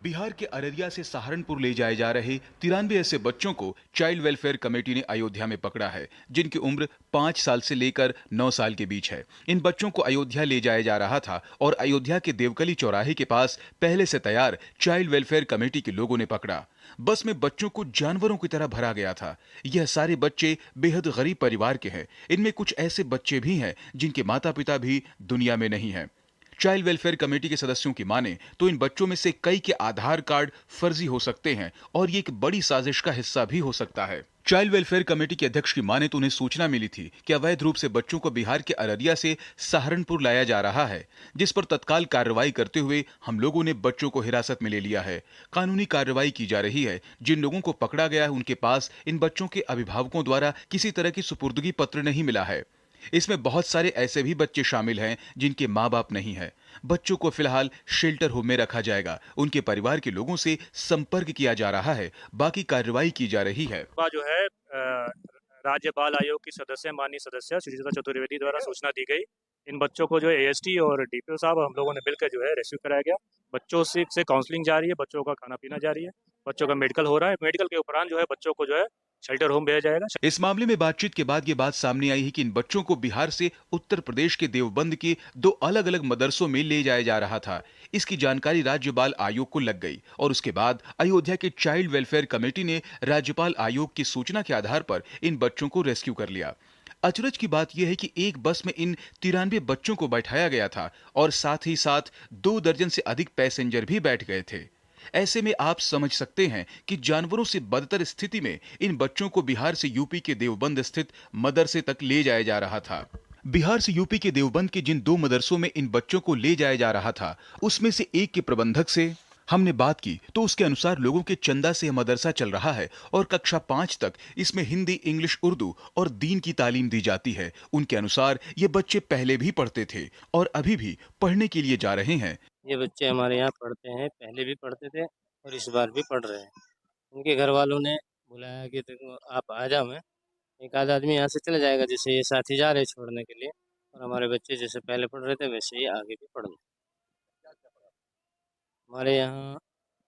बिहार के अररिया से सहारनपुर ले जाए जा रहे 93 ऐसे बच्चों को चाइल्ड वेलफेयर कमेटी ने अयोध्या में पकड़ा है, जिनकी उम्र 5 साल से लेकर 9 साल के बीच है। इन बच्चों को अयोध्या ले जाया जा रहा था और अयोध्या के देवकली चौराहे के पास पहले से तैयार चाइल्ड वेलफेयर कमेटी के लोगों ने पकड़ा। बस में बच्चों को जानवरों की तरह भरा गया था। यह सारे बच्चे बेहद गरीब परिवार के हैं। इनमें कुछ ऐसे बच्चे भी हैं जिनके माता पिता भी दुनिया में नहीं हैं। चाइल्ड वेलफेयर कमेटी के सदस्यों की माने तो इन बच्चों में से कई के आधार कार्ड फर्जी हो सकते हैं और ये एक बड़ी साजिश का हिस्सा भी हो सकता है। चाइल्ड वेलफेयर कमेटी के अध्यक्ष की माने तो उन्हें सूचना मिली थी कि अवैध रूप से बच्चों को बिहार के अररिया से सहारनपुर लाया जा रहा है, जिस पर तत्काल कार्रवाई करते हुए हम लोगों ने बच्चों को हिरासत में ले लिया है। कानूनी कार्रवाई की जा रही है। जिन लोगों को पकड़ा गया है उनके पास इन बच्चों के अभिभावकों द्वारा किसी तरह की सुपुर्दगी पत्र नहीं मिला है। इसमें बहुत सारे ऐसे भी बच्चे शामिल हैं जिनके माँ बाप नहीं है। बच्चों को फिलहाल शेल्टर होम में रखा जाएगा। उनके परिवार के लोगों से संपर्क किया जा रहा है। बाकी कार्रवाई की जा रही है। जो है राज्य बाल आयोग की सदस्य माननीय सदस्य सुचिता चतुर्वेदी द्वारा सूचना दी गई। इन बच्चों को जो है एएसटी और डीपीओ साहब हम लोगों ने मिलकर जो है रेस्क्यू कराया गया। बच्चों से काउंसलिंग जारी है, बच्चों का खाना पीना जारी है, बच्चों का मेडिकल हो रहा है। मेडिकल के उपरांत जो है बच्चों को जो है शेल्टर होम भेजा जाएगा। इस मामले में बातचीत के बाद ये बात सामने आई है कि इन बच्चों को बिहार से उत्तर प्रदेश के देवबंद के 2 अलग-अलग मदरसों में ले जाया जा रहा था। इसकी जानकारी राज्य बाल आयोग को लग गई और उसके बाद अयोध्या के चाइल्ड वेलफेयर कमेटी ने राज्यपाल आयोग की सूचना के आधार पर इन बच्चों को रेस्क्यू कर लिया। अचरज की बात यह है कि एक बस में इन 93 बच्चों को बैठाया गया था और साथ ही साथ 2 दर्जन से अधिक पैसेंजर भी बैठ गए थे। ऐसे में आप समझ सकते हैं कि जानवरों से बदतर स्थिति में इन बच्चों को बिहार से यूपी के देवबंद स्थित मदरसे तक ले जाया जा रहा था। बिहार से यूपी के देवबंद के जिन 2 मदरसों में इन बच्चों को ले जाया जा रहा था, उसमें से एक के प्रबंधक से हमने बात की तो उसके अनुसार लोगों के चंदा से यह मदरसा चल रहा है और कक्षा 5 तक इसमें हिंदी, इंग्लिश, उर्दू और दीन की तालीम दी जाती है। उनके अनुसार ये बच्चे पहले भी पढ़ते थे और अभी भी पढ़ने के लिए जा रहे हैं। ये बच्चे हमारे यहाँ पढ़ते हैं, पहले भी पढ़ते थे और इस बार भी पढ़ रहे हैं। उनके घर वालों ने बुलाया कि देखो आप आ जाओ, मैं एक आध आदमी यहाँ से चले जाएगा, जैसे ये साथी जा रहे छोड़ने के लिए, और हमारे बच्चे जैसे पहले पढ़ रहे थे वैसे ही आगे भी पढ़ना। हमारे यहाँ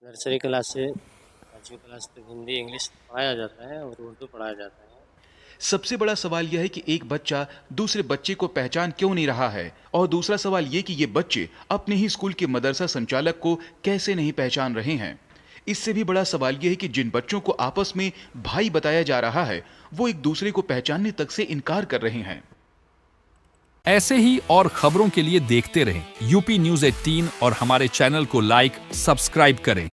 नर्सरी क्लास से 5वीं क्लास तक हिंदी, इंग्लिश पढ़ाया जाता है और उर्दू पढ़ाया जाता है। सबसे बड़ा सवाल यह है कि एक बच्चा दूसरे बच्चे को पहचान क्यों नहीं रहा है और दूसरा सवाल ये कि ये बच्चे अपने ही स्कूल के मदरसा संचालक को कैसे नहीं पहचान रहे हैं। इससे भी बड़ा सवाल यह है कि जिन बच्चों को आपस में भाई बताया जा रहा है, वो एक दूसरे को पहचानने तक से इनकार कर रहे हैं। ऐसे ही और खबरों के लिए देखते रहें यूपी न्यूज़ 18 और हमारे चैनल को लाइक, सब्सक्राइब करें।